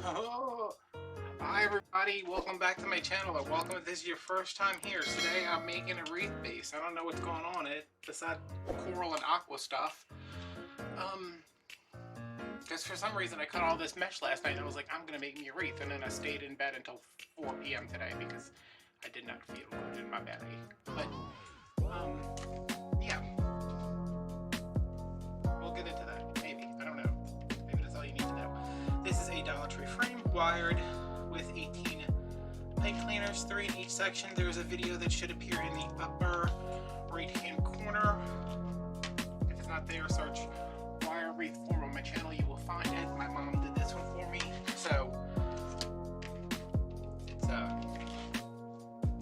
Oh. Hi everybody, welcome back to my channel, or welcome if this is your first time here. Today I'm making a wreath base. I don't know what's going on besides coral and aqua stuff. Because for some reason I cut all this mesh last night and I was like, I'm gonna make me a wreath, and then I stayed in bed until 4 p.m. today because I did not feel good in my belly. But, yeah. We'll get into that, maybe. I don't know. Maybe that's all you need to know. This is a Dollar Tree frame, wired with 18 pipe cleaners, 3 in each section. There's a video that should appear in the upper right-hand corner. If it's not there, search wire wreath form on my channel. You will find it. My mom did this one for me, so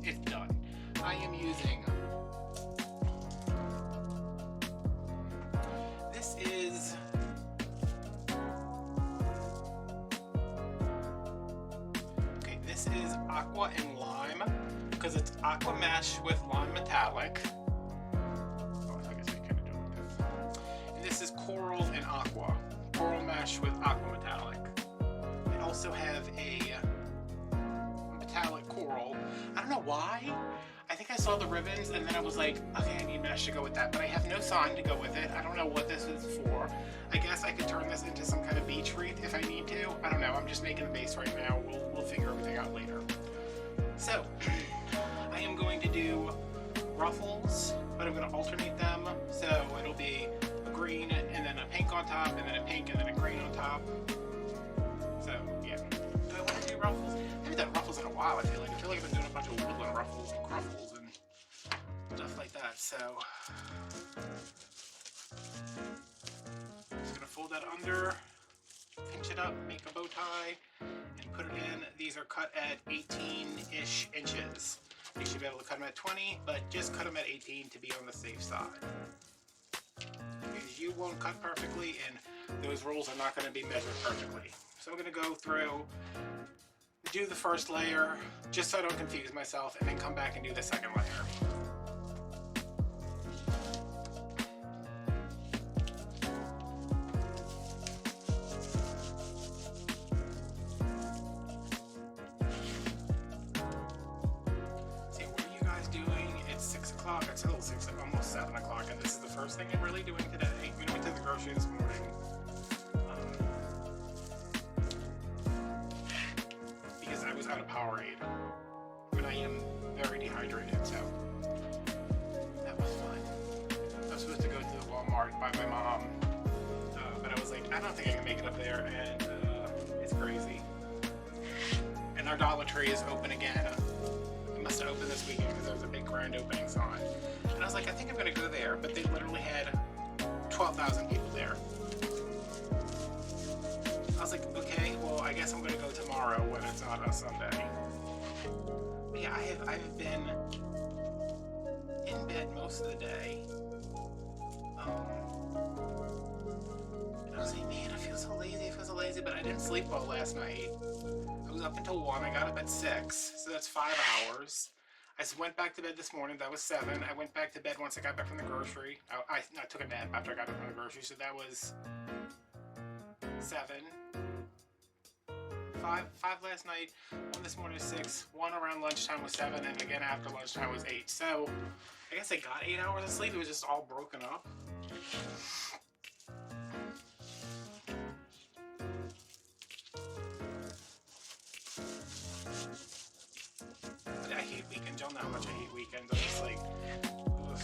it's done. I am using this is This is Aqua and Lime, because it's Aqua Mesh with Lime Metallic. Oh, I guess I kind of do it with this. And this is Coral and Aqua. Coral Mesh with Aqua Metallic. I also have a metallic coral. I don't know why. I think I saw the ribbons and then I was like, okay, I need mesh to go with that, but I have no sign to go with it. I don't know what this is for. I guess I could turn this into some kind of beach wreath if I need to. I don't know. I'm just making a base right now. We'll figure everything out later. So, I am going to do ruffles, but I'm going to alternate them. So it'll be a green and then a pink on top, and then a pink and then a green on top. So, yeah. Do I want to do ruffles? I haven't done ruffles in a while, I feel like. I've been doing a bunch of woodland ruffles and cruffles and stuff like that, so just gonna fold that under, pinch it up, make a bow tie, and put it in. These are cut at 18-ish inches. You should be able to cut them at 20, but just cut them at 18 to be on the safe side. Because you won't cut perfectly, and those rolls are not going to be measured perfectly. So I'm going to go through, do the first layer, just so I don't confuse myself, and then come back and do the second layer. See, what are you guys doing? It's 6 o'clock, it's still 6, almost 7 o'clock, and this is the first thing I'm really doing today. We went to the grocery this morning. I was out of Powerade, but I am very dehydrated, so that was fun. I was supposed to go to the Walmart by my mom, but I was like, I don't think I can make it up there, and it's crazy. And our Dollar Tree is open again. It must have opened this weekend because there was a big grand opening sign. And I was like, I think I'm going to go there, but they literally had 12,000 people there. I was like, okay, well, I guess I'm going to go tomorrow when it's not a Sunday. But yeah, I've been in bed most of the day. And I was like, man, I feel so lazy, but I didn't sleep well last night. I was up until 1, I got up at 6, so that's 5 hours. I went back to bed this morning, that was 7. I went back to bed once I got back from the grocery. I took a nap after I got back from the grocery, so that was 7. 5 last night, 1 this morning was 6, 1 around lunchtime was 7, and again after lunchtime was 8. So I guess I got 8 hours of sleep. It was just all broken up. But I hate weekends. Y'all know how much I hate weekends. I'm just like, ugh.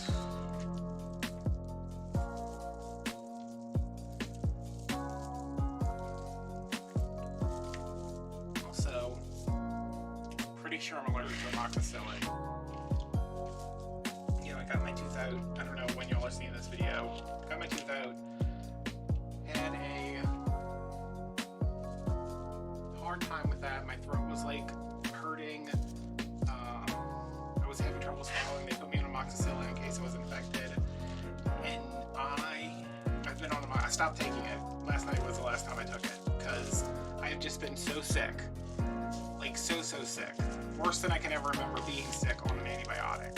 Pretty sure I'm allergic to amoxicillin. You know, I got my tooth out. I don't know when y'all are seeing this video. Got my tooth out. Had a hard time with that. My throat was like hurting. I was having trouble swallowing. They put me on amoxicillin in case I was infected. And I've been on I stopped taking it. Last night was the last time I took it because I have just been so sick. Like so sick. Worse than I can ever remember being sick on an antibiotic.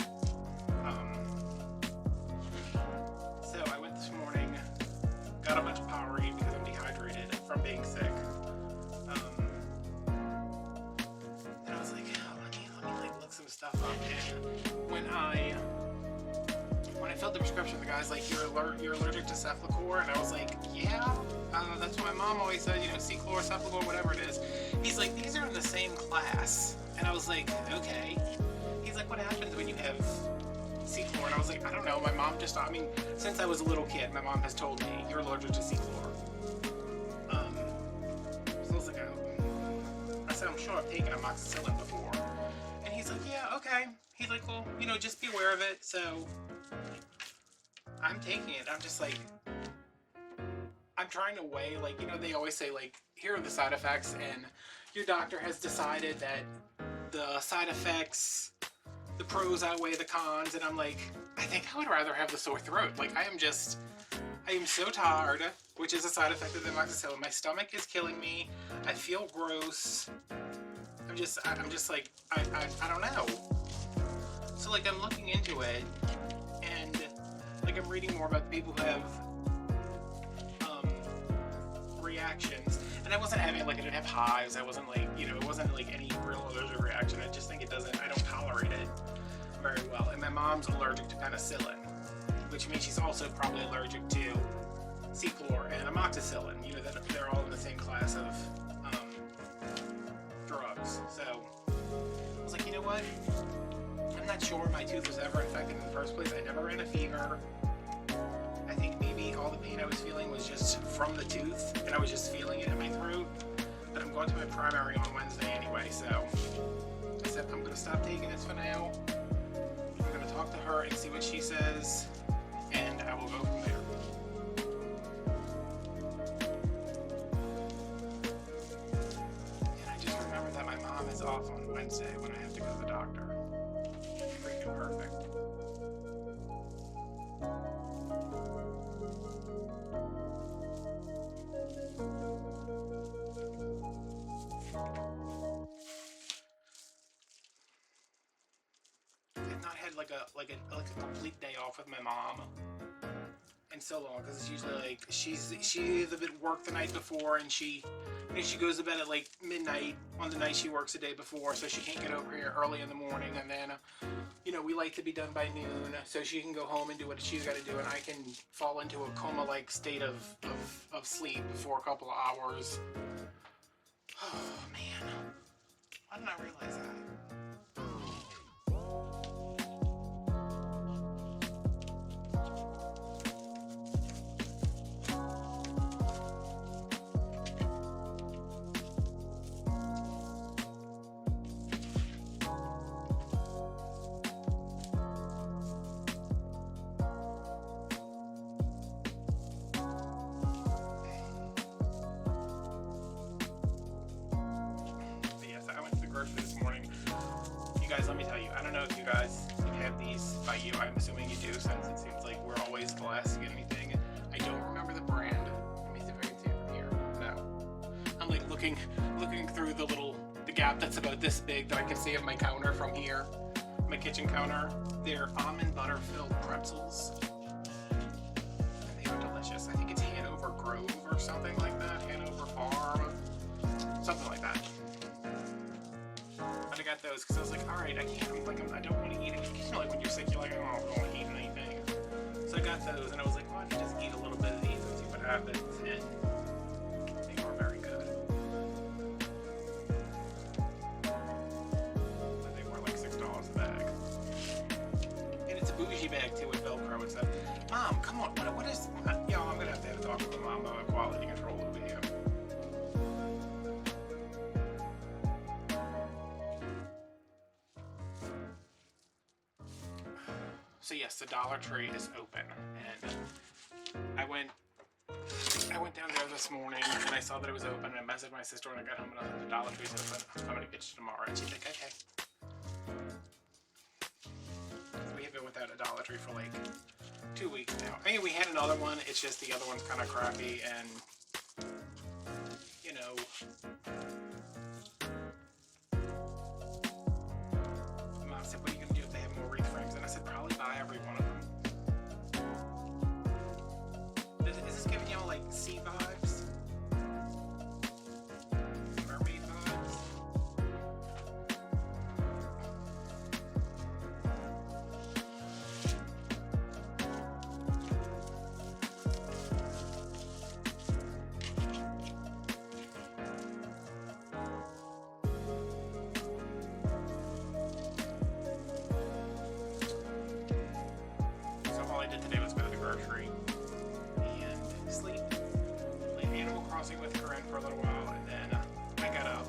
So I went this morning, got a bunch of Powerade because I'm dehydrated from being sick. filled the prescription. The guy's like, you're allergic to Cephalor, and I was like, yeah, that's what my mom always said, you know, Seclor, Cephalor, whatever it is. He's like, these are in the same class, and I was like, okay. He's like, what happens when you have Seclor? And I was like, I don't know. My mom just, I mean, since I was a little kid, my mom has told me you're allergic to Seclor. So I was like, I said, I'm sure I've taken amoxicillin before. And he's like, yeah, okay. He's like, well, you know, just be aware of it. So I'm taking it. I'm just like, I'm trying to weigh, like, you know, they always say, like, here are the side effects, and your doctor has decided that the side effects, the pros outweigh the cons, and I'm like, I think I would rather have the sore throat. Like, I am so tired, which is a side effect of the amoxicillin. My stomach is killing me. I feel gross. I'm just like, I don't know. So, like, I'm looking into it, and, like, I'm reading more about the people who have reactions, and I wasn't having, like, I didn't have hives, I wasn't, like, you know, it wasn't, like, any real allergic reaction. I just think I don't tolerate it very well. And my mom's allergic to penicillin, which means she's also probably allergic to Seclor and amoxicillin. You know, they're all in the same class of drugs. So I was like, you know what? I'm not sure my tooth was ever infected in the first place. I never ran a fever. I think maybe all the pain I was feeling was just from the tooth, and I was just feeling it in my throat. But I'm going to my primary on Wednesday anyway, so I said I'm going to stop taking this for now. I'm going to talk to her and see what she says, and I will go from there. And I just remembered that my mom is off on Wednesday when I have to go to the doctor. Freaking perfect. I've not had like a complete day off with my mom in so long, because it's usually like she's a bit worked the night before, and she goes to bed at like midnight on the night she works the day before, so she can't get over here early in the morning, and then you know, we like to be done by noon so she can go home and do what she's got to do, and I can fall into a coma-like state of sleep for a couple of hours. Oh man, why didn't I realize that? This morning. You guys, let me tell you, I don't know if you guys have these by you. I'm assuming you do, since it seems like we're always the last to get anything. I don't remember the brand. Let me see if I can see it from here. No. I'm like looking through the gap that's about this big that I can see of my counter from here. My kitchen counter. They're almond butter filled pretzels. And they are delicious. I think it's Hanover Grove or something like that. Hanover Farm. Something like that. But I got those because I was like, all right, I don't want to eat it. You know, like when you're sick, you're like, I don't want to eat anything. So I got those, and I was like, why don't you just eat a little bit of these and see what happens? And they were very good. But they were like $6 a bag. And it's a bougie bag too with Velcro and stuff. Mom, come on, what is? You know, I'm gonna have to talk to my mom about quality control over here. So yes, the Dollar Tree is open, and I went down there this morning, and I saw that it was open, and I messaged my sister when I got home, and I was like, the Dollar Tree's open, I'm coming to get you tomorrow, and she's like, okay. We have been without a Dollar Tree for like 2 weeks now. I mean, we had another one, it's just the other one's kind of crappy, and, you know, Mom said, what are you going to do if they have more Wreath frames? And I said, probably buy every one of them. Is this giving y'all like sea vibes? Mermaid vibes? did today was go to the grocery and sleep. Played Animal Crossing with Corinne for a little while, and then I got up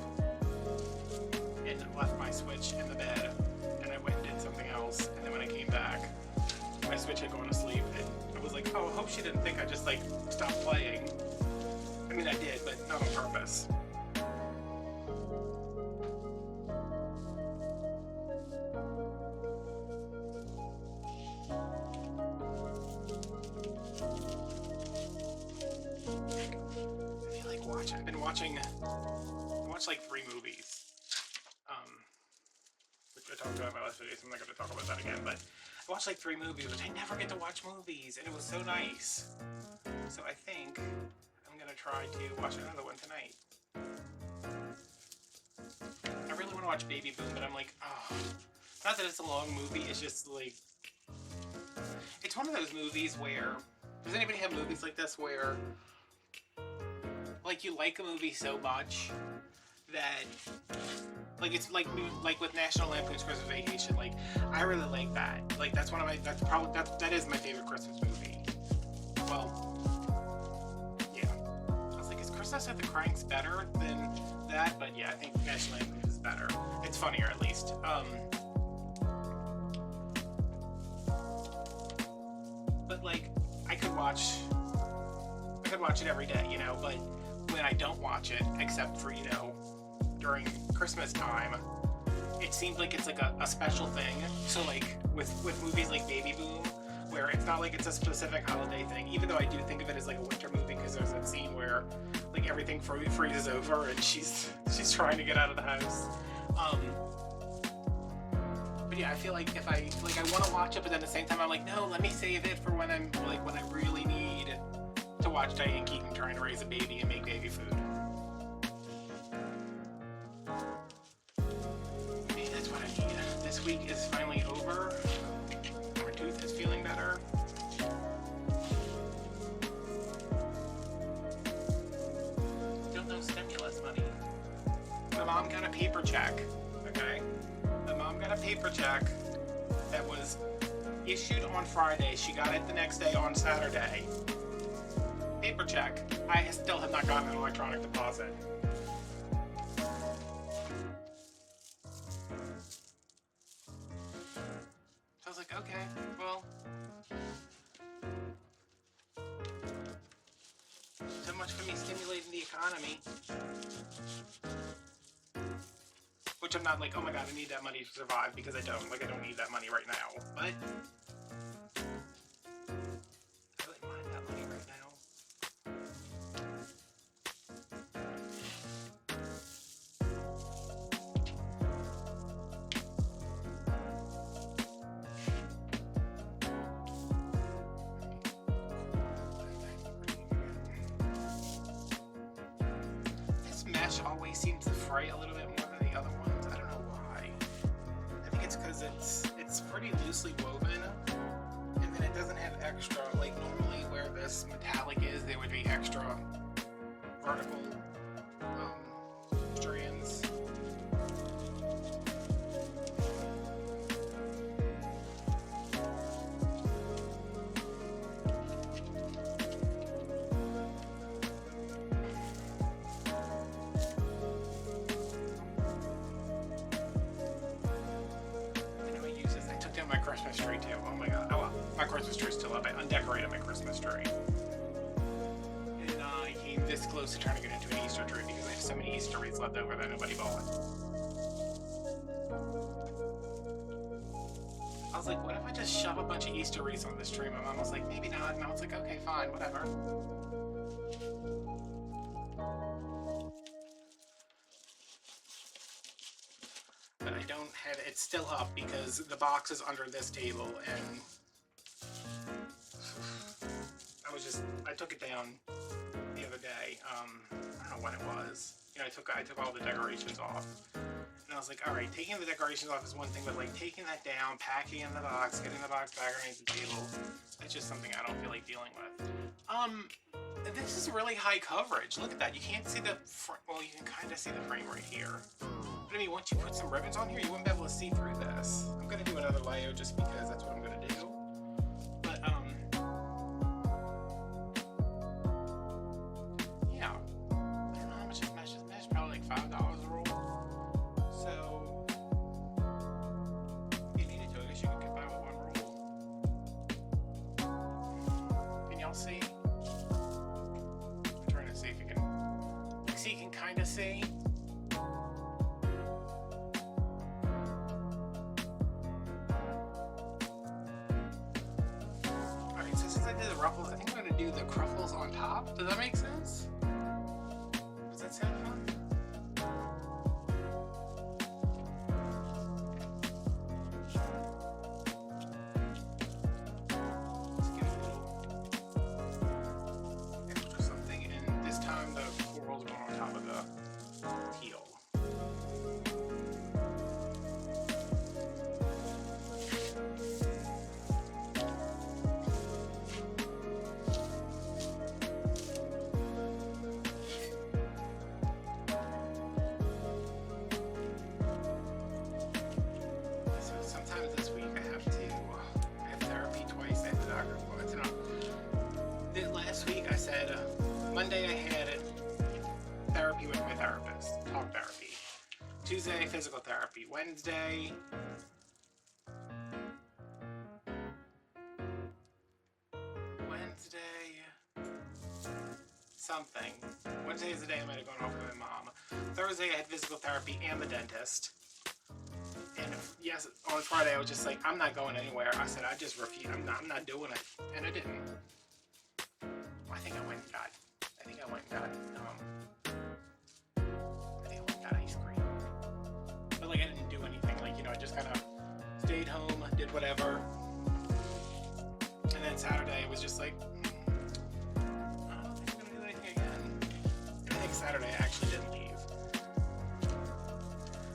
and left my Switch in the bed, and I went and did something else, and then when I came back, my Switch had gone to sleep, and I was like, oh, I hope she didn't think I just like stopped playing. I mean, I did, but not on purpose. I watched like 3 movies, which I talked about in my last video, so I'm not going to talk about that again, but I watched like 3 movies, which I never get to watch movies, and it was so nice. So I think I'm going to try to watch another one tonight. I really want to watch Baby Boom, but I'm like, oh, not that it's a long movie, it's just like, it's one of those movies where, does anybody have movies like this where like you like a movie so much that like it's like with National Lampoon's Christmas Vacation, like I really like that. Like that's one of my that is my favorite Christmas movie. Well, yeah. I was like, is Christmas at the Cranks better than that? But yeah, I think National Lampoon's is better. It's funnier at least. But like I could watch it every day, you know, but when I don't watch it, except for, you know, during Christmas time, it seems like it's like a special thing. So like with movies like Baby Boom, where it's not like it's a specific holiday thing, even though I do think of it as like a winter movie, because there's that scene where like everything freezes over and she's trying to get out of the house. But yeah, I feel like if I want to watch it, but then at the same time I'm like, no, let me save it for when I'm like when I really need to watch Diane Keaton trying to raise a baby and make baby food. Maybe that's what I need. This week is finally over. My tooth is feeling better. Still no stimulus money. My mom got a paper check, okay? My mom got a paper check that was issued on Friday. She got it the next day on Saturday. Paper check. I still have not gotten an electronic deposit. So I was like, okay, well, so much for me stimulating the economy. Which I'm not like, oh my god, I need that money to survive, because I don't. Like, I don't need that money right now. But I really mind that money right now. This mesh always seems to fray a little bit more than the other ones. I don't know why. I think it's because it's pretty loosely woven, and then it doesn't have extra, like normally where this metallic is, there would be extra vertical strands. My Christmas tree too. Oh my god. Oh well, my Christmas tree is still up. I undecorated my Christmas tree. And I came this close to turning it into an Easter tree because I have so many Easter wreaths left over that nobody bought. I was like, what if I just shove a bunch of Easter wreaths on this tree? My mom was like, maybe not. And I was like, okay, fine, whatever. But I don't have it. It's still up because the box is under this table, and I took it down the other day. I don't know when it was. You know, I took all the decorations off, and I was like, all right, taking the decorations off is one thing, but like taking that down, packing in the box, getting the box back underneath the table, that's just something I don't feel like dealing with. This is really high coverage. Look at that. You can't see the well, you can kind of see the frame right here. But I mean, once you put some ribbons on here, you wouldn't be able to see through this. I'm gonna do another layer just because that's what I'm gonna do. But now. See? I'm trying to see if you can. See, you can kind of see. Alright, so since I did the ruffles, I think I'm going to do the cruffles on top. Does that make sense? Does that sound fun? Monday I had therapy with my therapist, talk therapy. Tuesday, physical therapy. Wednesday, something. Wednesday is the day I might have gone off with my mom. Thursday I had physical therapy and the dentist. And yes, on Friday I was just like, I'm not going anywhere. I said, I just refuse. I'm not doing it. And I didn't. I think I went and got ice cream. But like I didn't do anything. Like, you know, I just kind of stayed home, did whatever. And then Saturday it was just like, I don't think I'm gonna do anything again. I think Saturday I actually didn't leave.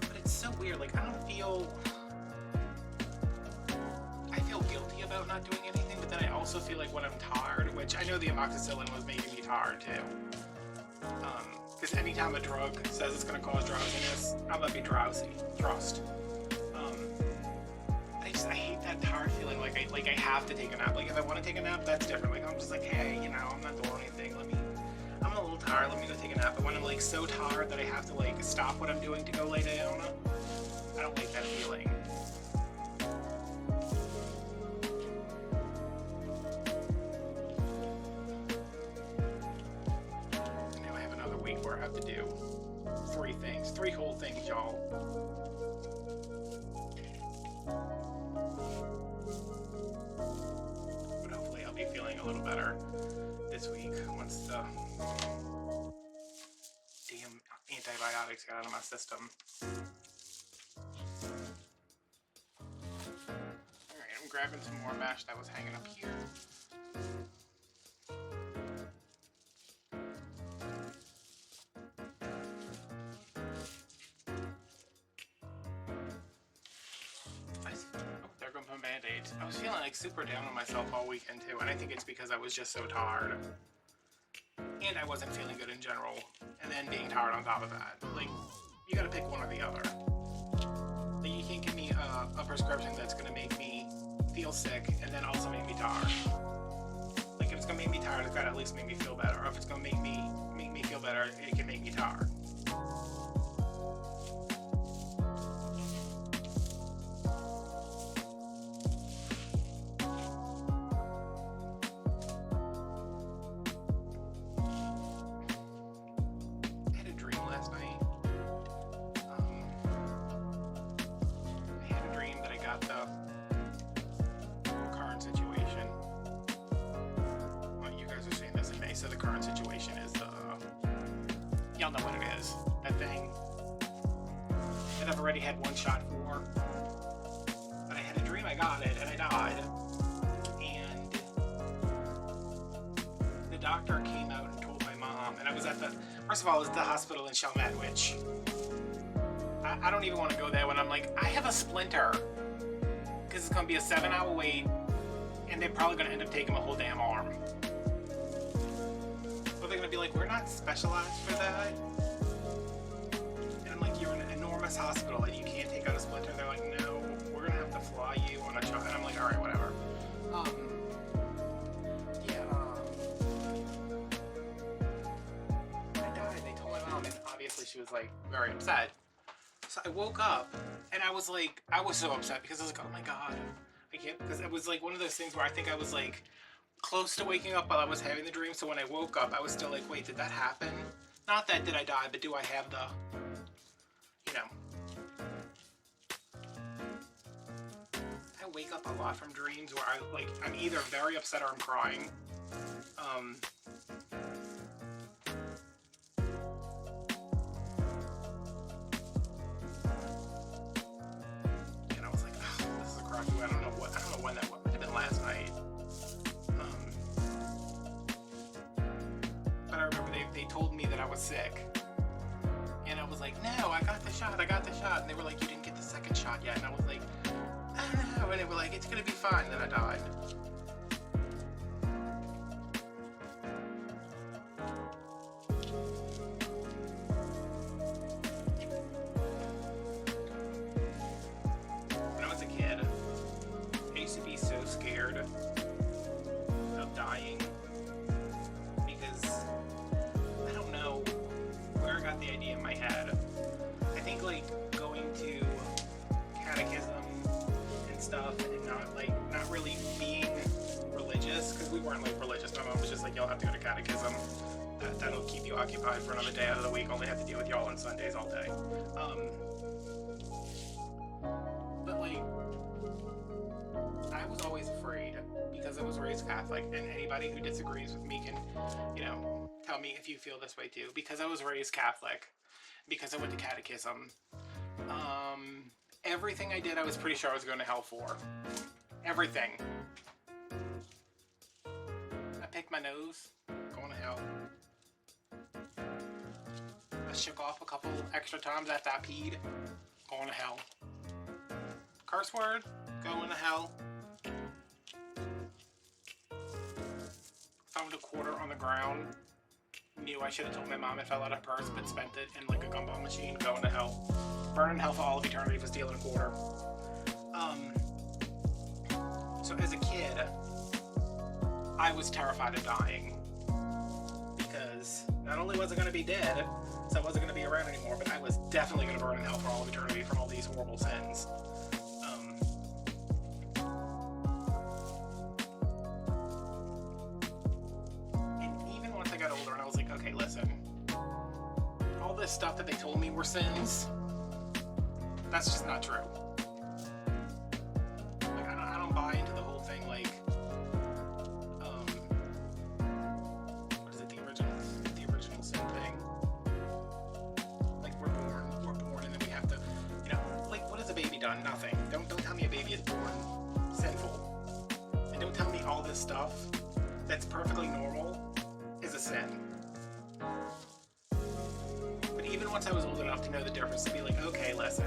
But it's so weird. Like I feel guilty about not doing anything, but then I also feel like when I'm tired, which I know the amoxicillin was making me tired too. Because anytime a drug says it's going to cause drowsiness, I'm going to be drowsy. Trust. I hate that tired feeling like I have to take a nap. Like if I want to take a nap, that's different. Like I'm just like, hey, you know, I'm not doing anything. I'm a little tired. Let me go take a nap. But when I'm like so tired that I have to like stop what I'm doing to go lay down, I don't like that feeling. Now I have another week where I have to do 3 whole things, y'all. But hopefully I'll be feeling a little better this week once the damn antibiotics got out of my system. Alright, I'm grabbing some more mesh that was hanging up here. There goes my Band-Aids. I was feeling like super down on myself all weekend too, and I think it's because I was just so tired. And I wasn't feeling good in general, and then being tired on top of that. Like, you gotta pick one or the other. Like, you can't give me a prescription that's gonna make me feel sick and then also make me tired. Like, if it's gonna make me tired, it's gotta at least make me feel better. Or if it's gonna make me feel better, it can make me tired. So the current situation is y'all know what it is, that thing that I've already had one shot for, but I had a dream I got it and I died, and the doctor came out and told my mom, and I was at first of all, it was the hospital in Chalmette, which I don't even want to go there when I'm like, I have a splinter, because it's going to be a 7-hour wait, and they're probably going to end up taking my whole damn arm. They're gonna be like, we're not specialized for that. And I'm like, you're in an enormous hospital and you can't take out a splinter. They're like, no, we're gonna have to fly you on a truck. And I'm like, all right, whatever. I died. They told my mom, and obviously she was like very upset. So I woke up and I was so upset because I was like, oh my god, I can't. Because it was like one of those things where I think I was like close to waking up while I was having the dream, so when I woke up, I was still like, wait, did that happen? Not that did I die, but do I have the, you know. I wake up a lot from dreams where I'm either very upset or I'm crying. And I was like, oh, this is a crappy. I don't know when that might have been last night. But I remember they told me that I was sick. And I was like, no, I got the shot. And they were like, you didn't get the second shot yet. And I was like, I don't know. And they were like, it's gonna be fine. And then I died. When I was a kid, I used to be so scared of dying because I don't know where I got the idea in my head. I think like going to catechism and stuff and not really being religious, because we weren't like religious. My mom was just like, y'all have to go to catechism. That'll keep you occupied for another day out of the week. Only have to deal with y'all on Sundays all day. But like, I was always afraid because I was raised Catholic, and anybody who disagrees with me can, you know, tell me if you feel this way too. Because I was raised Catholic, because I went to catechism. Everything I did, I was pretty sure I was going to hell for. Everything. I picked my nose, going to hell. I shook off a couple extra times after I peed, going to hell. Curse word, going to hell. Found a quarter on the ground. Knew I should have told my mom it fell out of her purse, but spent it in like a gumball machine, going to hell. Burn in hell for all of eternity for stealing a quarter. So as a kid, I was terrified of dying. Because not only was I going to be dead, so I wasn't going to be around anymore, but I was definitely going to burn in hell for all of eternity from all these horrible sins. And even once I got older and I was like, okay, listen. All this stuff that they told me were sins, that's just not true. Like, I don't buy into the whole thing, like, what is it, the original sin thing? Like, we're born, and then we have to, you know, like, what has a baby done? Nothing. Don't tell me a baby is born sinful. And don't tell me all this stuff that's perfectly normal is a sin. Even once I was old enough to know the difference, to be like, okay, listen,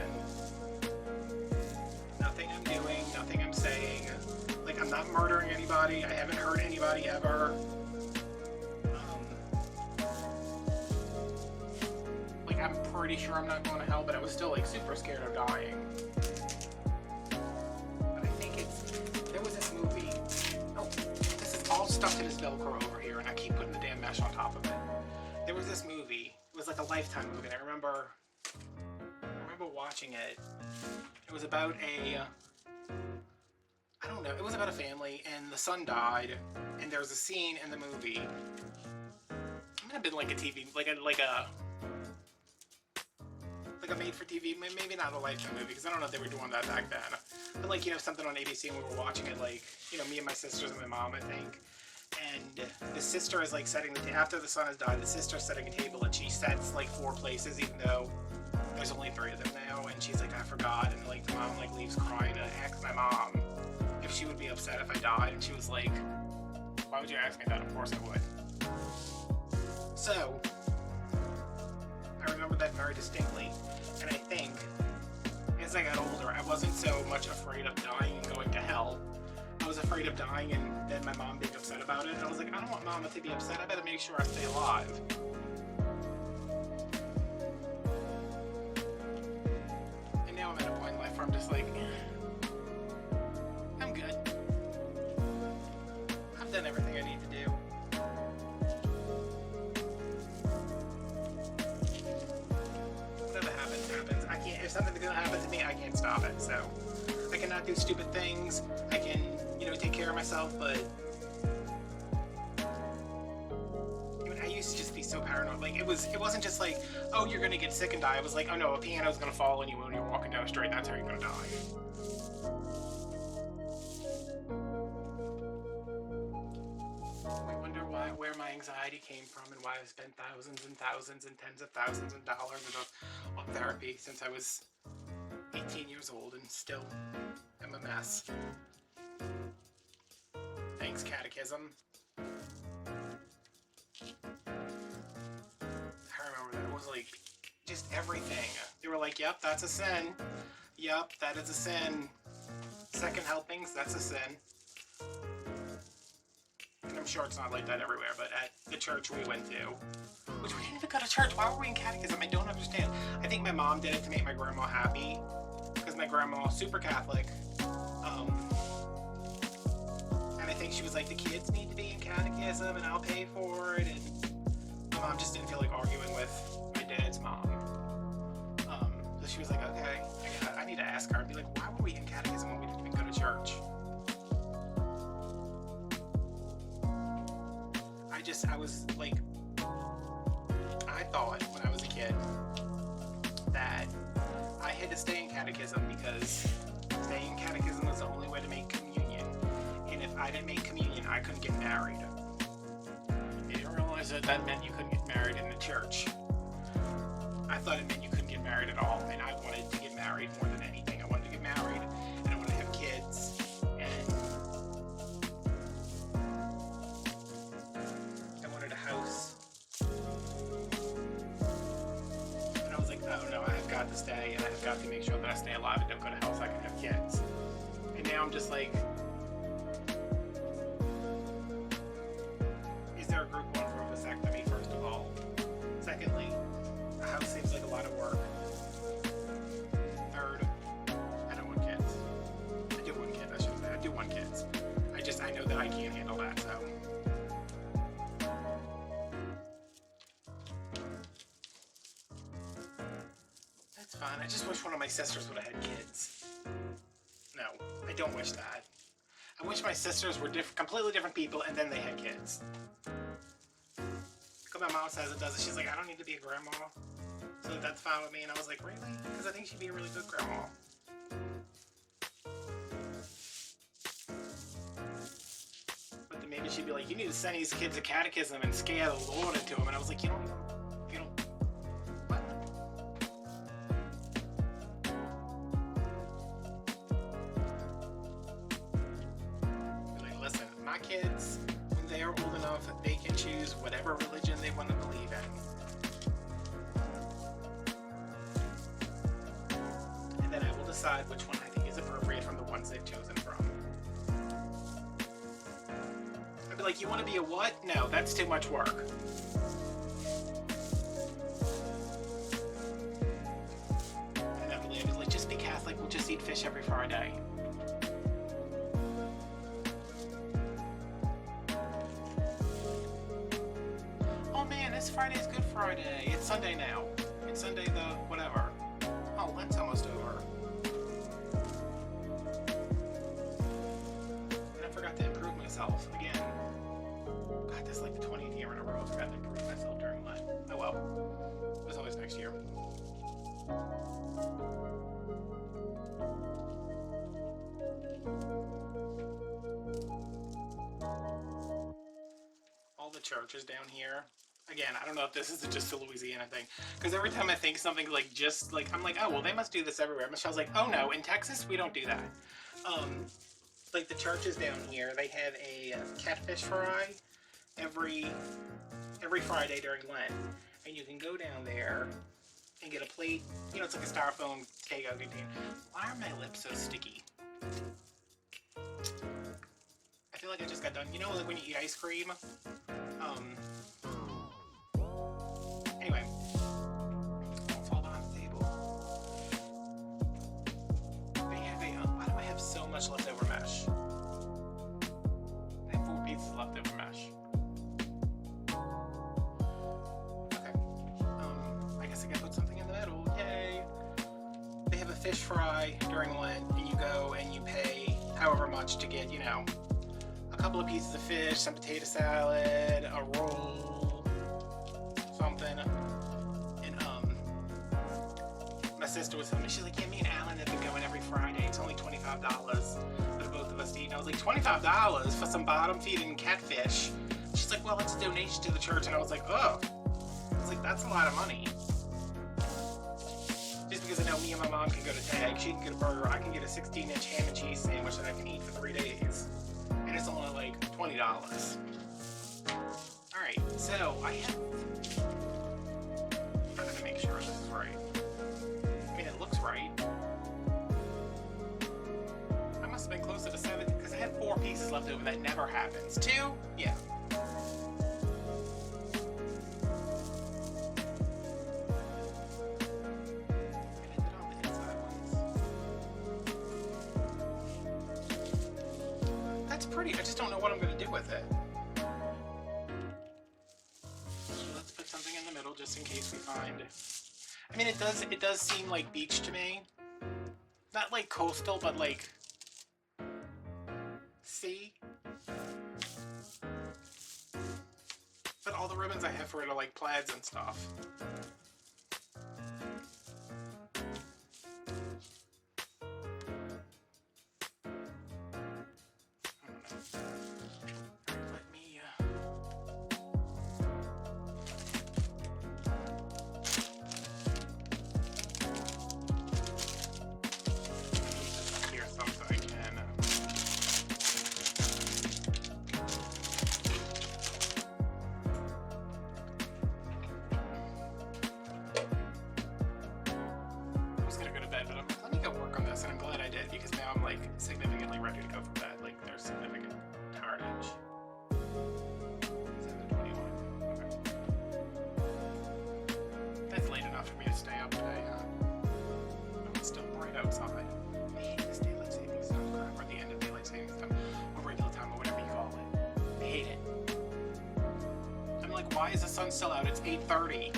nothing I'm doing, nothing I'm saying, like, I'm not murdering anybody, I haven't hurt anybody ever, like, I'm pretty sure I'm not going to hell, but I was still, like, super scared of dying. But I think there was this movie, this is all stuck to this Velcro over here, and I keep putting the damn mesh on top of it. There was this movie. It was like a Lifetime movie, and I remember watching it. It was about I don't know, it was about a family, and the son died, and there was a scene in the movie. It might have been like a TV, like a made-for-TV, maybe not a Lifetime movie, because I don't know if they were doing that back then. But like, you know, something on ABC, and we were watching it, like, you know, me and my sisters and my mom, I think. And the sister is like setting the after the son has died, the sister's setting a table, and she sets like 4 places, even though there's only 3 of them now. And she's like, I forgot. And like the mom like leaves crying to ask my mom if she would be upset if I died. And she was like, why would you ask me that? Of course I would. So I remember that very distinctly. And I think as I got older, I wasn't so much afraid of dying and going to hell. I was afraid of dying and then my mom being upset about it. And I was like, I don't want mama to be upset. I better make sure I stay alive. And now I'm at a point in life where I'm just like, I'm good. I've done everything I need to do. Whatever happens, happens. I can't, if something's gonna happen to me, I can't stop it. So I cannot do stupid things. I can, you know, take care of myself, but paranoid. Like, it wasn't just like, oh, you're gonna get sick and die. It was like, oh no, a piano's gonna fall on you when you're walking down the street, and that's how you're gonna die. I wonder where my anxiety came from, and why I've spent thousands and thousands and tens of thousands of dollars on therapy since I was 18 years old and still am a mess. Thanks, Catechism. I remember that. It was like just everything. They were like, yep, that's a sin. Yep, that is a sin. Second helpings, that's a sin. And I'm sure it's not like that everywhere, but at the church we went to, which we didn't even go to church. Why were we in catechism? I don't understand. I think my mom did it to make my grandma happy, because my grandma was super Catholic. And I think she was like, the kids need to be in catechism and I'll pay for it. And my mom just didn't feel like arguing with my dad's mom. So she was like, okay, I need to ask her and be like, why were we in catechism when we didn't even go to church? I was like, I thought when I was a kid that I had to stay in catechism because staying in catechism was the only way to make communion. And if I didn't make communion, I couldn't get married. I didn't realize that meant you couldn't get married in the church. I thought it meant you couldn't get married at all, and I wanted to get married more than anything. I wanted to get married, and I wanted to have kids, and I wanted a house. And I was like, oh no, I have got to stay, and I have got to make sure that I stay alive and don't go to hell so I can have kids. And now I'm just like, is there a group 1 for a vasectomy, first of all? Secondly, a house seems like a lot of work. Third, I don't want kids. I do want kids, I shouldn't say. I do want kids. I know that I can't handle that, so. That's fine. I just wish one of my sisters would have had kids. No, I don't wish that. I wish my sisters were completely different people and then they had kids. Because my mom says it does it. She's like, I don't need to be a grandma. So that's fine with me. And I was like, really? Because I think she'd be a really good grandma. But then maybe she'd be like, you need to send these kids a catechism and scare the Lord into them. And I was like, you don't, what? Like, listen, my kids, when they are old enough, they can choose whatever religion they want to believe in. And then I will decide which one I think is appropriate from the ones they've chosen from. I'd be like, you want to be a what? No, that's too much work. And Emily was like, just be Catholic, we'll just eat fish every Friday. Oh man, this Friday is Good Friday. It's Sunday now. It's Sunday the whatever. Oh, Lent's almost over. And I forgot to improve myself again. God, this is like the 20th year in a row I forgot to improve myself during Lent. Oh well. There's always next year. All the churches down here. Again, I don't know if this is just a Louisiana thing, because every time I think something like just like, I'm like, oh, well, they must do this everywhere. Michelle's like, oh no, in Texas, we don't do that. Like the churches down here, they have a catfish fry every Friday during Lent, and you can go down there and get a plate. You know, it's like a styrofoam takeout container. Why are my lips so sticky? I feel like I just got done. You know, like when you eat ice cream. Anyway, don't fall behind the table. They have a, why do I have so much leftover mesh? I have 4 pieces of leftover mesh. Okay, I guess I gotta put something in the middle, yay! They have a fish fry during Lent, and you go and you pay however much to get, you know, a couple of pieces of fish, some potato salad, a roll, something. And my sister was telling me, she's like, yeah, me and Alan have been going every Friday. It's only $25 for the both of us to eat. And I was like, $25 for some bottom feeding catfish? She's like, well, it's a donation to the church. And I was like, oh. I was like, that's a lot of money. Just because I know me and my mom can go to Tag, she can get a burger, I can get a 16-inch ham and cheese sandwich that I can eat for 3 days. And it's only like $20. Alright, so I have... I'm trying to make sure this is right. I mean, it looks right. I must have been closer to 7 because I had 4 pieces left over. That never happens. 2? Yeah. Pretty. I just don't know what I'm going to do with it. So let's put something in the middle just in case we find. I mean, it does seem like beach to me. Not like coastal, but like sea. But all the ribbons I have for it are like plaids and stuff. Significantly ready to go for bed. Like, there's significant tired edge. 7:21. Okay. That's late enough for me to stay up today, huh? Oh, it's still bright outside. I hate this daylight savings time crap, or the end of daylight savings time, or regular time, or whatever you call it. I hate it. I'm like, why is the sun still out? It's 8:30.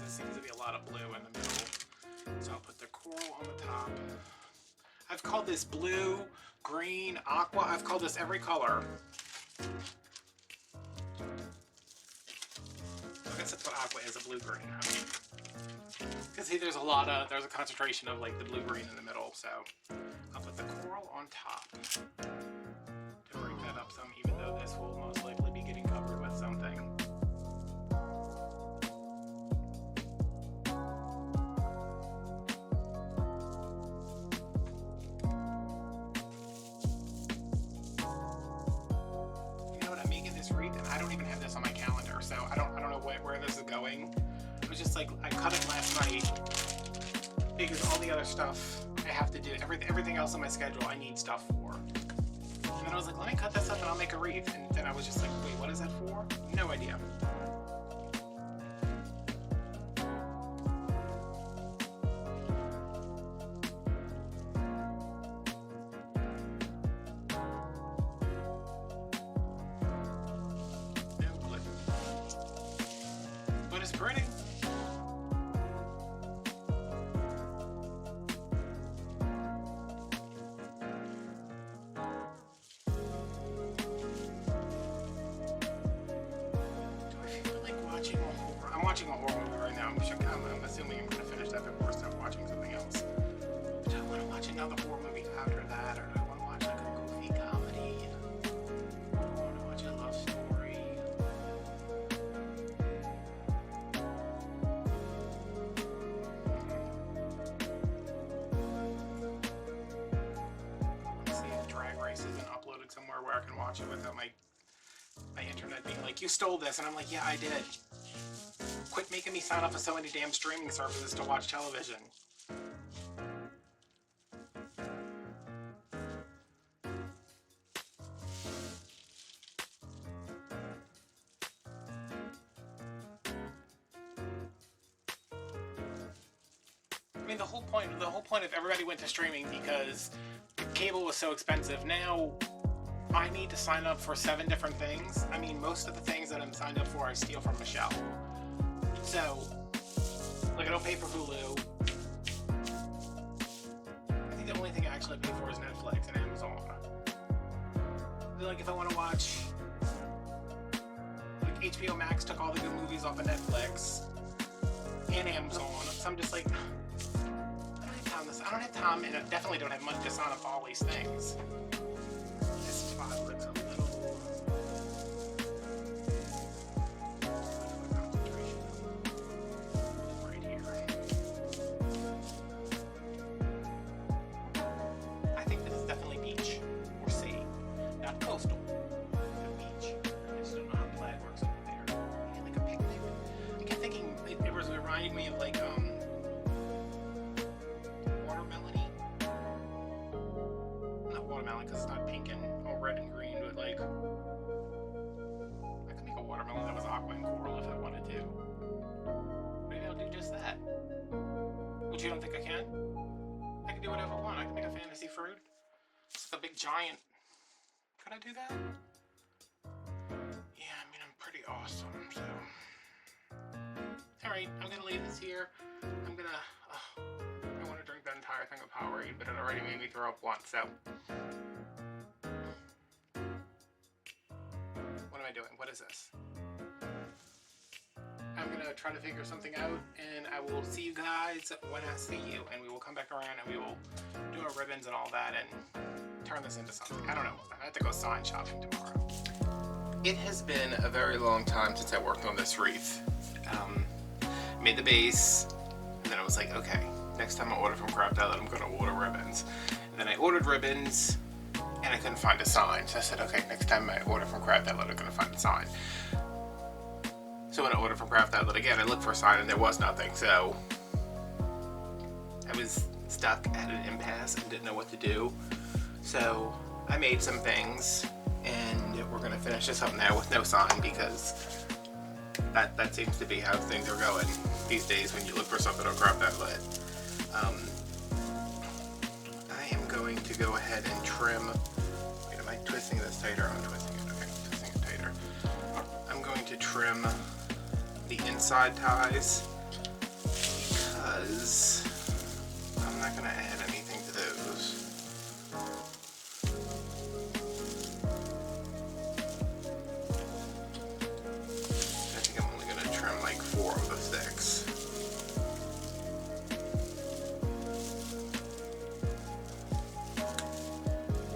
Seems to be a lot of blue in the middle. So I'll put the coral on the top. I've called this blue, green, aqua. I've called this every color. I guess that's what aqua is, a blue-green. Because see, there's a concentration of like the blue-green in the middle. So I'll put the coral on top to break that up some, even though this will most likely be getting covered with something. Wreath, and I don't even have this on my calendar, so I don't know where this is going. It was just like I cut it last night because all the other stuff I have to do, everything else on my schedule I need stuff for. And then I was like, let me cut this up and I'll make a wreath. And then I was just like, wait, what is that for? No idea. Pretty. I'm watching a horror movie right now. I'm assuming I'm going to finish that before I start watching something else. Do I want to watch another horror movie after that, or do I want to watch like a goofy comedy? I want to watch a love story. See if Drag Race has been uploaded somewhere where I can watch it without my internet being like, you stole this, and I'm like, yeah, I did. Quit making me sign up for so many damn streaming services to watch television. mean, the whole point of everybody went to streaming because cable was so expensive. Now I need to sign up for 7 different things. I mean, most of the things that I'm signed up for I steal from Michelle. So, like, I don't pay for Hulu. I think the only thing I actually pay for is Netflix and Amazon. Like, if I want to watch, like, HBO Max took all the good movies off of Netflix and Amazon, so I'm just like, I don't have time, and I definitely don't have money to sign up for all these things. This spot looks a little... right here. I think this is definitely beach or sea, not coastal, but beach. I just don't know how plaid works over there. Maybe like a picnic. I kept thinking it was reminding me of like watermelon-y. Not watermelon because it's not pink and all red and green, but like I could make a watermelon that was aqua and coral if I wanted to. Maybe I'll do just that. But you don't think I can? I can do whatever I want. I can make a fantasy fruit. It's a big giant. Could I do that? Yeah, I mean, I'm pretty awesome, so. Alright, I'm gonna leave this here. I'm gonna, I want to drink that entire thing of Powerade, but it already made me throw up once, so. What am I doing? What is this? I'm gonna try to figure something out, and I will see you guys when I see you, and we will come back around and we will do our ribbons and all that and turn this into something. I don't know. I have to go sign shopping tomorrow. It has been a very long time since I worked on this wreath. Made the base, and then I was like, okay, next time I order from Craft Outlet, I'm gonna order ribbons. And then I ordered ribbons, and I couldn't find a sign. So I said, okay, next time I order from Craft Outlet, I'm gonna find a sign. So when I ordered from Craft Outlet again, I looked for a sign and there was nothing. So I was stuck at an impasse and didn't know what to do. So I made some things, and we're gonna finish this up now with no sign because that seems to be how things are going these days when you look for something on Craft Outlet. I am going to go ahead and trim. Wait, am I twisting this tighter? I'm twisting it. Okay, twisting it tighter. I'm going to trim the inside ties because I'm not going to add anything to those. I think I'm only going to trim like 4 of the sticks.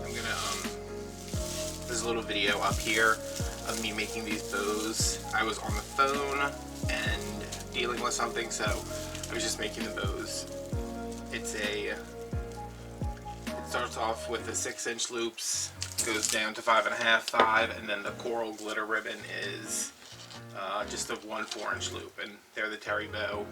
I'm going to, there's a little video up here of me making these bows. I was on the phone and dealing with something, so I was just making the bows. It starts off with the 6-inch loops, goes down to 5.5, 5, and then the coral glitter ribbon is just a 1 4-inch loop, and they're the terry bow.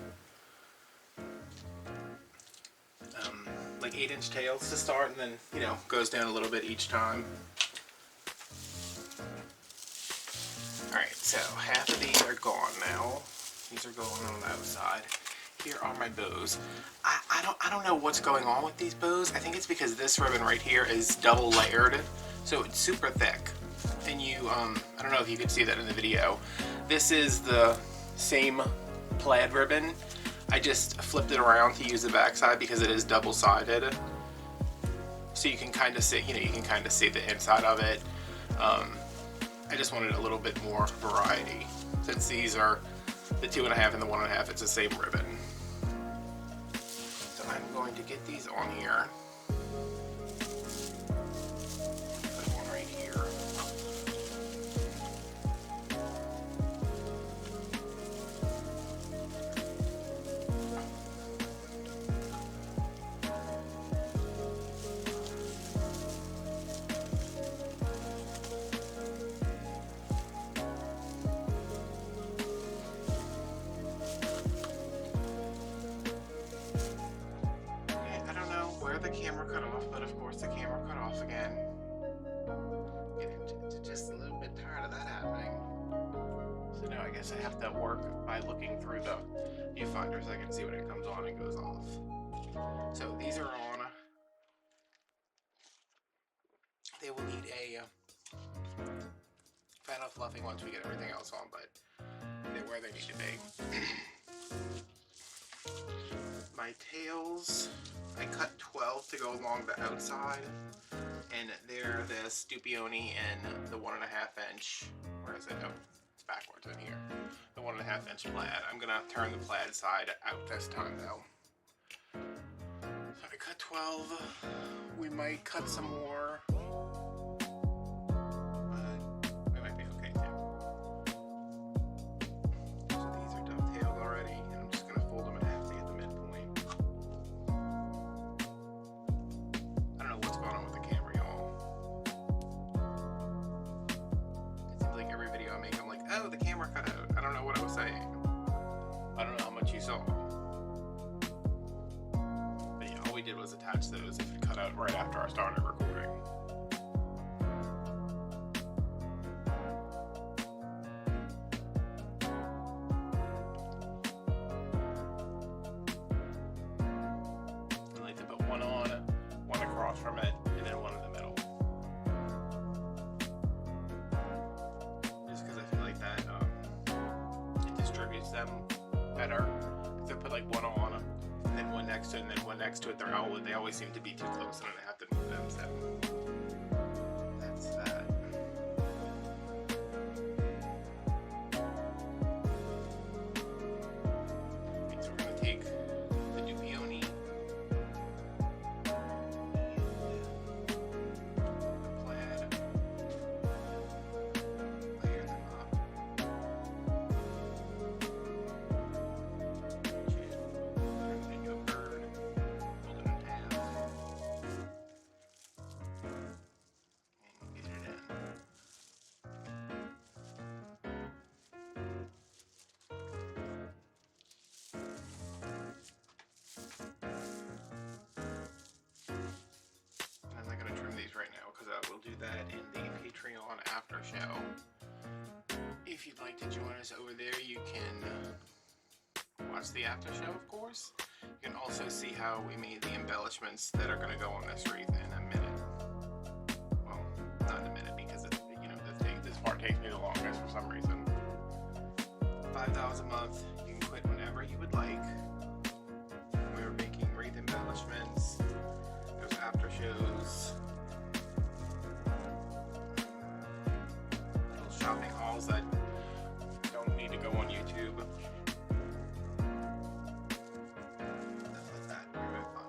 Like 8-inch tails to start, and then, you know, goes down a little bit each time. Alright, so half of these are gone now. These are going on the outside. Here are my bows. I don't know what's going on with these bows. I think it's because this ribbon right here is double layered, so it's super thick. And you, I don't know if you could see that in the video. This is the same plaid ribbon. I just flipped it around to use the backside because it is double-sided. So you can kind of see, you know, you can kind of see the inside of it. I just wanted a little bit more variety. Since these are the 2.5 and the 1.5, it's the same ribbon. So I'm going to get these on here. Put one right here. The camera cut off, but of course the camera cut off again. Getting just a little bit tired of that happening. So now I guess I have to work by looking through the viewfinder so I can see when it comes on and goes off. So these are on. They will need a final fluffing once we get everything else on, but they're where they need to be. My tails, I cut 12 to go along the outside, and they're the Stupioni and the 1.5 inch. Where is it? Oh, it's backwards in here. The 1.5 inch plaid. I'm gonna turn the plaid side out this time though. So I cut 12. We might cut some more. We might be okay too. So these are dovetailed already, and I'm just gonna fold them in half to get the midpoint. I don't know what's going on with the camera, y'all. It seems like every video I make, I'm like, oh, the camera cut out. I don't know what I was saying. I don't know how much you saw. But yeah, all we did was attach those if it cut out right after I started recording. I like to put one on, one across from it, and then one in the middle. Just because I feel like that it distributes them better. If I put like one on and then one next to it and then one next to it, they always seem to be too close and then I have to move them. So that's that. Okay, so we're gonna take the Dupioni and the plaid, layer them up. Turn it into a bird, fold it in half, and get it in. And I'm not going to trim these right now because I will do that in the Patreon after show. If you'd like to join us over there, you can watch the after show, of course. You can also see how we made the embellishments that are going to go on this wreath in a minute. Well, not in a minute because this part takes me the longest for some reason. $5 a month. You can quit whenever you would like. We were making wreath embellishments. There's after shows. Little shopping hauls that don't need to go on YouTube. Stuff like that. Very, very fun.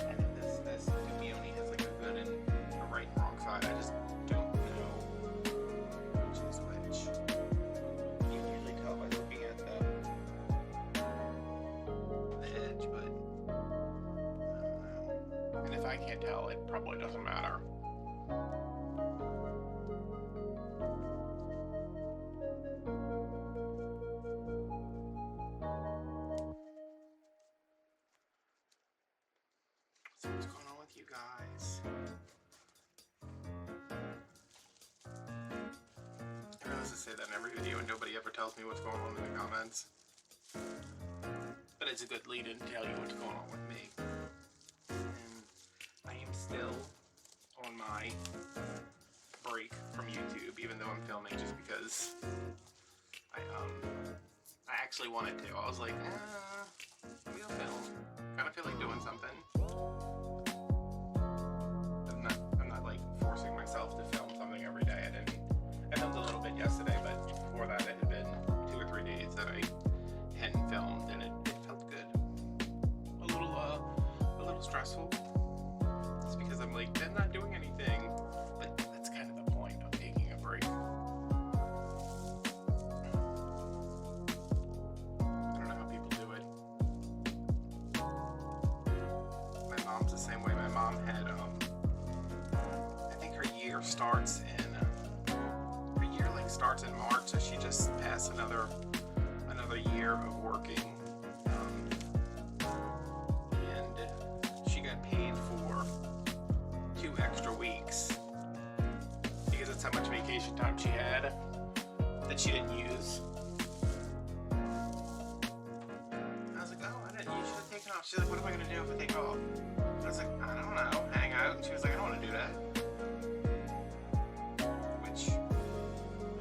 And then this Dupioni has like a good and a right and wrong side. I just don't know which is which. You can usually tell by looking at the edge, but I don't know. And if I can't tell, it probably doesn't matter. So what's going on with you guys? I realize I say that in every video and nobody ever tells me what's going on in the comments. But it's a good lead in to tell you what's going on with me. And I am still on my break from YouTube, even though I'm filming, just because I actually wanted to. I was like, maybe I'll film. Kind of feel like doing something. I'm not like forcing myself to film something every day. I filmed a little bit yesterday, but before that it had been 2 or 3 days that I hadn't filmed, and it felt good. A little stressful. It's because I'm like, I'm not doing anything, but that's kind of the point of taking a break. I don't know how people do it. My mom's the same way. My mom had, I think her year starts in March, so she just passed another year of working how much vacation time she had that she didn't use. I was like, oh, I didn't. You should have taken off. She's like, what am I gonna do if I take off? I was like, I don't know, hang out. And she was like, I don't want to do that. Which is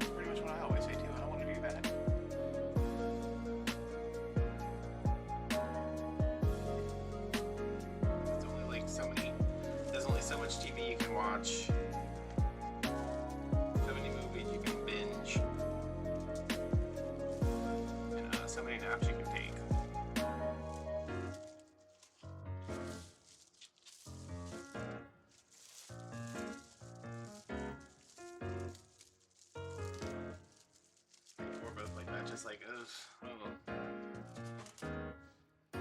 pretty much what I always say too. I don't want to do that. It's only like so many. There's only so much TV you can watch. So many movies you can binge. And so many naps you can take. Just like, ugh, it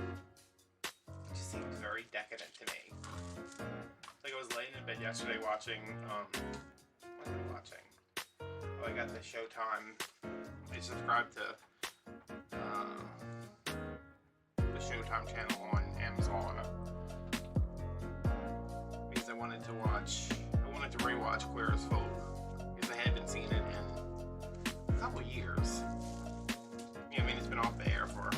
just seems very decadent to me. Like I was laying in bed yesterday watching, what was I watching? Oh, I got the Showtime. I subscribed to the Showtime channel on Amazon because I wanted to rewatch Queer as Folk because I hadn't seen it in a couple years. I mean, it's been off the air for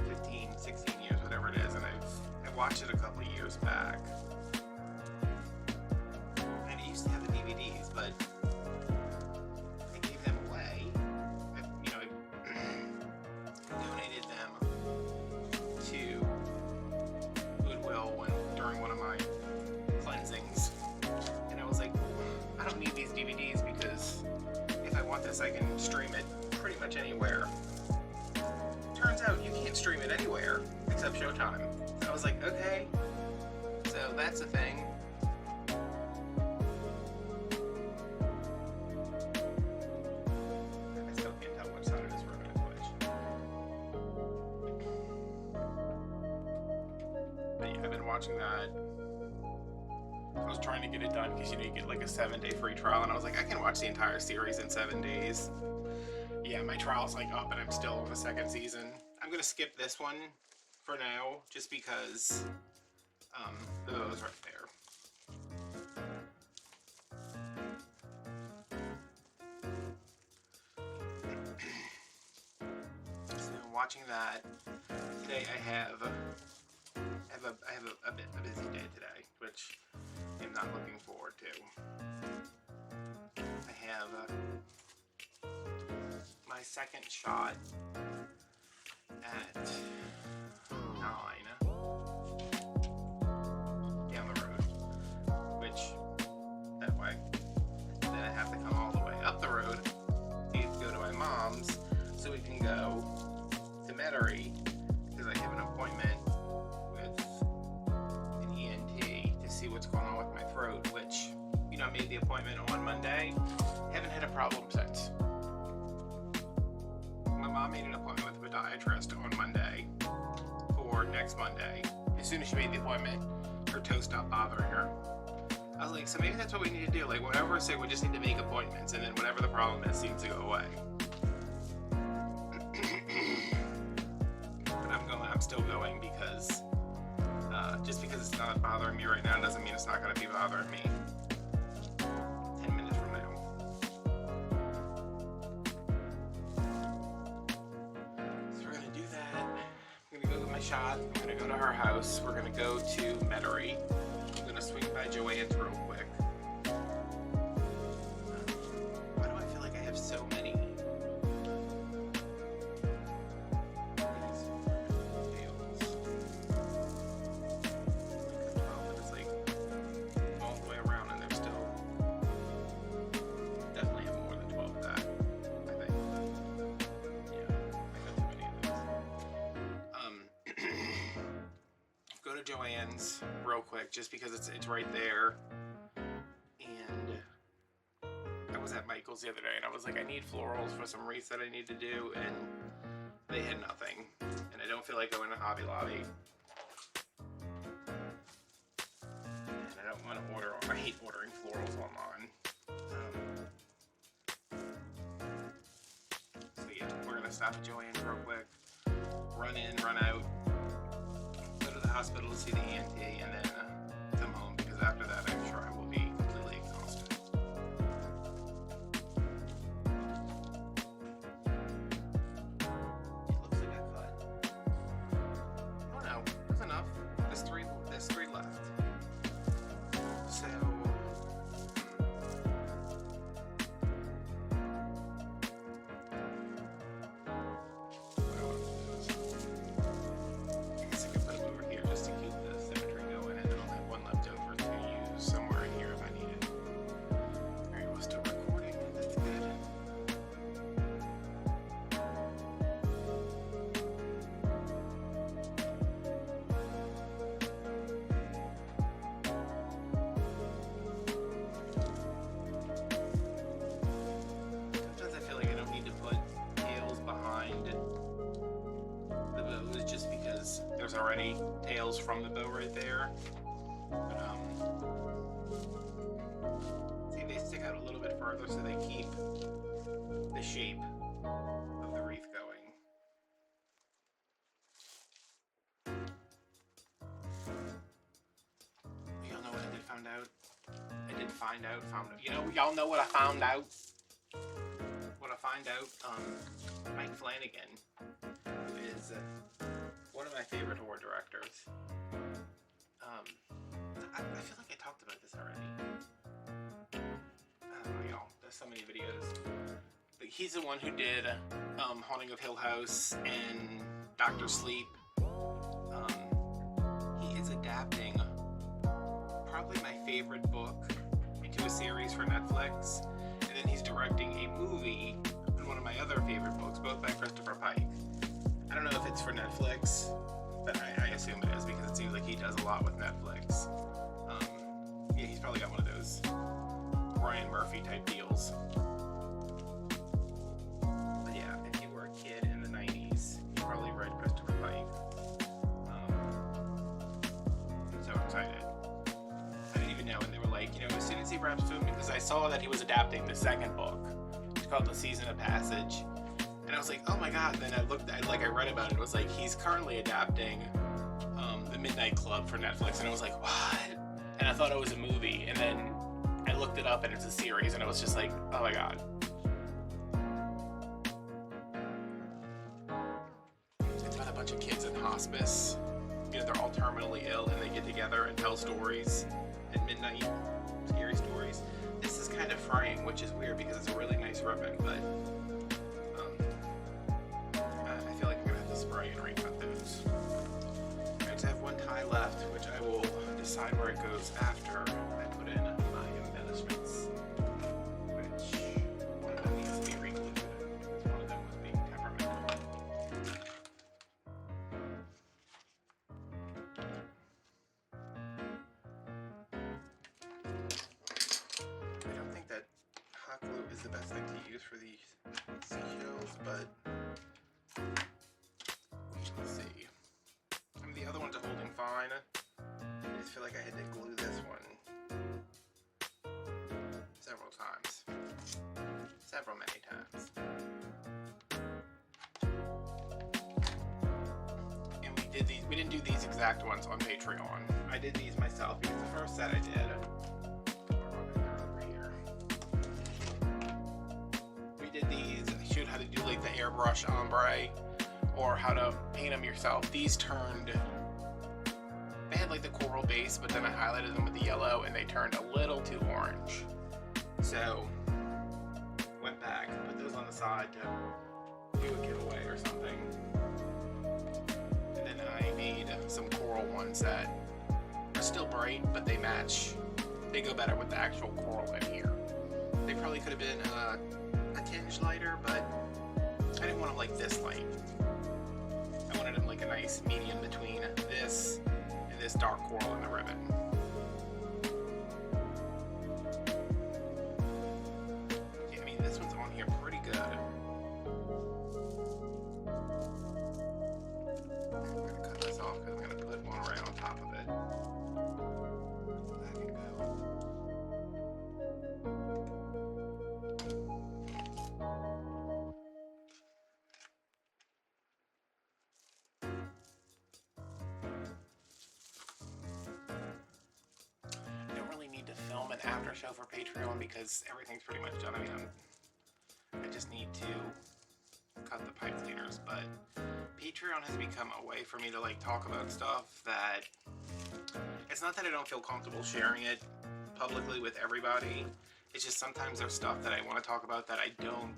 15, 16 years, whatever it is, and I watched it a couple of years back. And it used to have the DVDs, but I gave them away. I donated them to Goodwill during one of my cleansings. And I was like, I don't need these DVDs because if I want this, I can stream it pretty much anywhere. Turns out you can't stream it anywhere except Showtime. So I was like, okay, so that's a thing. I still can't tell which side it is we're going to switch. But yeah, I've been watching that. I was trying to get it done because you get like a 7-day free trial, and I was like, I can watch the entire series in 7 days. Yeah, my trial's like up and I'm still on the second season. I'm gonna skip this one for now, just because the bow's right there. So watching that today, I have a busy day today, which I'm not looking forward to. I have my second shot at 9 down the road, which that way. Then I have to come all the way up the road to go to my mom's so we can go to Metairie because I have an appointment with an ENT to see what's going on with my throat, which, I made the appointment on Monday. Haven't had a problem since. My mom made an appointment with a podiatrist on Monday for next Monday. As soon as she made the appointment, her toe stopped bothering her. I was like, so maybe that's what we need to do. Like, whenever we're sick, we just need to make appointments, and then whatever the problem is seems to go away. But I'm still going because just because it's not bothering me right now doesn't mean it's not going to be bothering me 10 minutes from now. So we're going to do that. I'm going to go get my shot. I'm going to go to her house. We're going to go to Metairie. I'm going to swing by Joanne's real quick. Why do I feel like I have so many? Joanne's real quick just because it's right there, and I was at Michael's the other day and I was like, I need florals for some wreaths that I need to do, and they had nothing, and I don't feel like going to Hobby Lobby, and I don't want to order. I hate ordering florals online. So yeah, we're gonna stop at Joanne's real quick, run in, run out, hospital to see the ENT, and then come home, because after that I'm sure I will be completely exhausted. here. But, see, they stick out a little bit further so they keep the shape of the wreath going. Y'all know what I did find out? You know, y'all know what I found out? What I find out, Mike Flanagan is one of my favorite horror directors. I feel like I talked about this already. I don't know, y'all. There's so many videos. But he's the one who did Haunting of Hill House and Dr. Sleep. He is adapting probably my favorite book into a series for Netflix. And then he's directing a movie on one of my other favorite books, both by Christopher Pike. I don't know if it's for Netflix, but I assume it is because it seems like he does a lot with Netflix. Yeah, he's probably got one of those Ryan Murphy type deals. But yeah, if you were a kid in the 90s, you probably read Christopher Pike. I'm so excited. I didn't even know, and they were like, you know, as soon as he wraps filming, because I saw that he was adapting the second book. It's called The Season of Passage. And I was like, oh my god. And then I read about it. It was like, he's currently adapting The Midnight Club for Netflix. And I was like, what? And I thought it was a movie. And then I looked it up and it's a series. And I was just like, oh my god. It's about a bunch of kids in hospice. You know, they're all terminally ill and they get together and tell stories at midnight. Scary stories. This is kind of fraying, which is weird because it's a really nice ribbon, but I feel like I'm gonna have to spray and recut those. I just have one tie left, which I will decide where it goes after I put in my embellishments, which one of them needs to be reglued because one of them was being temperamental. I don't think that hot glue is the best thing to use for these seashells, but we shall see. I mean, the other ones are holding fine. I just feel like I had to glue this one several times. Many times. And we didn't do these exact ones on Patreon. I did these myself because the first set I did, over here. We did these, I showed how to do like the airbrush ombre or how to paint them yourself. These turned, they had like the coral base, but then I highlighted them with the yellow and they turned a little too orange. So went back, put those on the side to do a giveaway or something. And then I made some coral ones that are still bright, but they match. They go better with the actual coral in here. They probably could have been a tinge lighter, but I didn't want them like this light. I wanted them like a nice medium between this and this dark coral in the ribbon. Yeah, I mean, this one's on here pretty good. I'm going to cut this off because I'm going to put one right on top of it. That can go. Film an after show for Patreon because everything's pretty much done. I mean, I just need to cut the pipe cleaners, but Patreon has become a way for me to like talk about stuff that it's not that I don't feel comfortable sharing it publicly with everybody. It's just sometimes there's stuff that I want to talk about that I don't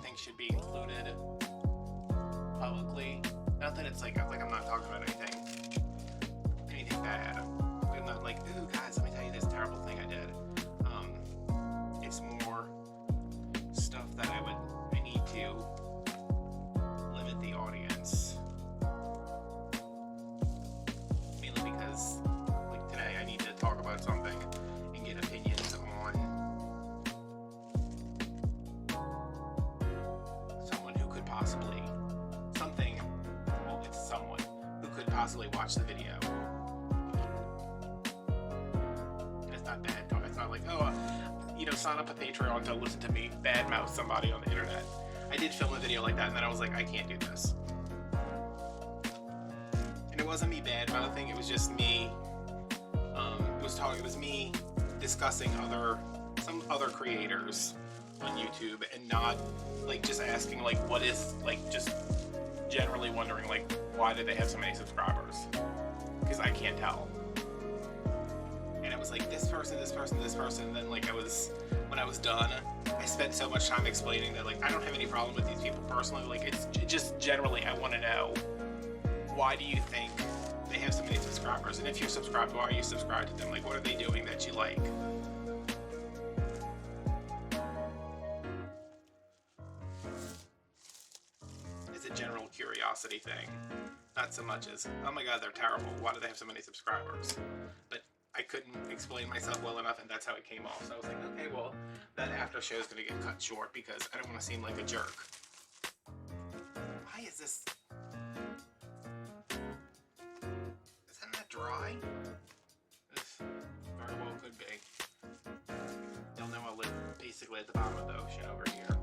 think should be included publicly. Not that it's like I'm not talking about anything bad. I'm not like, ooh guys, let me tell you this terrible thing I did. It's more stuff that I need to limit the audience. Mainly because like today I need to talk about something and get opinions on someone who could possibly it's someone possibly watch the video. And it's not bad. It's not like, oh, you know, sign up a Patreon to listen to me badmouth somebody on the internet. I did film a video like that, and then I was like, I can't do this. And it wasn't me badmouthing, it was just me, it was me discussing some other creators on YouTube, and not, like, just asking, like, what is, like, just generally wondering, like, why do they have so many subscribers? Because I can't tell. And it was like this person, and then, like, when I was done, I spent so much time explaining that, like, I don't have any problem with these people personally. Like, it's just generally, I want to know, why do you think they have so many subscribers? And if you're subscribed, why are you subscribed to them? Like, what are they doing that you like? It's a general curiosity thing. Not so much as, oh my god, they're terrible, why do they have so many subscribers? But I couldn't explain myself well enough, and that's how it came off. So I was like, okay, well, that after show is going to get cut short because I don't want to seem like a jerk. Why is this... Isn't that dry? This very well could be. You'll know I live basically at the bottom of the ocean over here.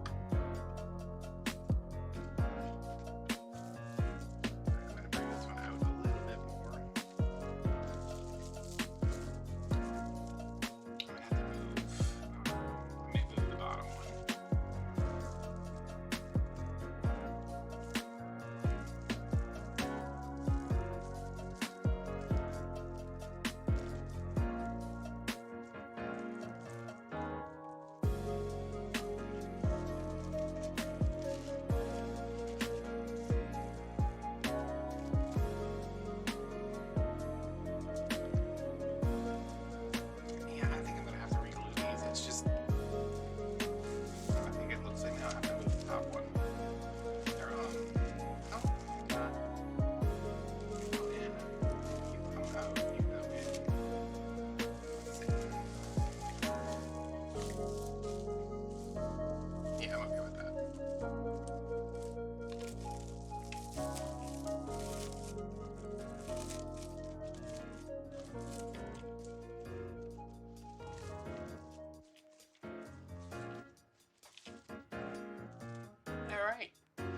Alright.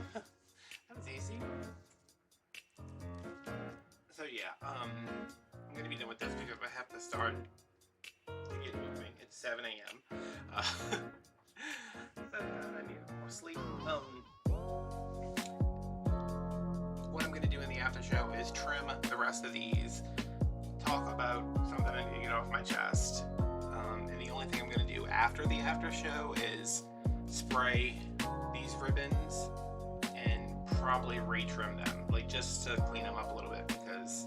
That was easy. So yeah, I'm gonna be done with this because I have to start to get moving. It's 7 a.m. So I need more sleep. What I'm gonna do in the after show is trim the rest of these, talk about something I need to get off my chest, and the only thing I'm gonna do after the after show is spray these ribbons and probably retrim them, like, just to clean them up a little bit, because,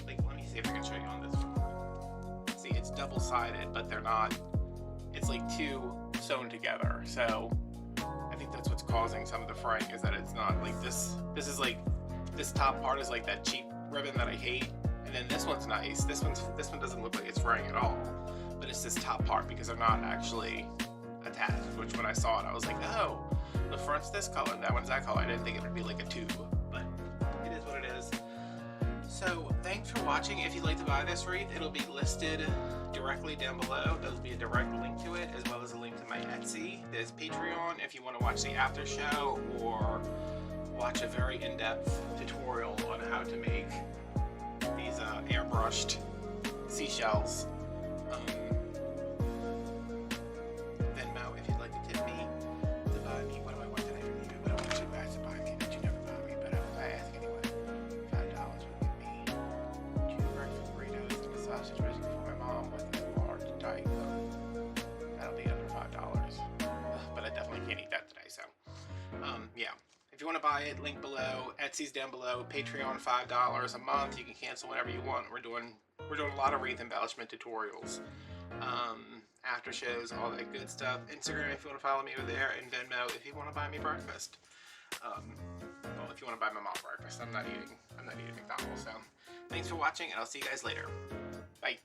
like, let me see if I can show you on this one. See, it's double-sided, but they're not, it's like two sewn together, so I think that's what's causing some of the fraying, is that it's not like this is like, this top part is like that cheap ribbon that I hate, and then this one's nice. This one doesn't look like it's fraying at all, but it's this top part because they're not actually attached, which when I saw it I was like, oh, the front's this color, that one's that color. I didn't think it would be like a tube, but it is what it is. So thanks for watching. If you'd like to buy this wreath, it'll be listed directly down below. There'll be a direct link to it, as well as a link to my Etsy. There's Patreon if you want to watch the after show or watch a very in-depth tutorial on how to make these airbrushed seashells. Venmo if you'd like to tip me to buy me. What do I want today from you? What do I want you guys to buy me that you never buy me? But I ask anyway. $5 would get me 2 breakfast burritos and a sausage biscuit for my mom with a large Diet Coke. That'll be under $5. But I definitely can't eat that today, so yeah. If you want to buy it, link below. Etsy's down below. Patreon $5 a month. You can cancel whenever you want. We're doing a lot of wreath embellishment tutorials, after shows, all that good stuff. Instagram if you want to follow me over there, and Venmo if you want to buy me breakfast. Well, if you want to buy my mom breakfast, I'm not eating McDonald's. So thanks for watching, and I'll see you guys later. Bye.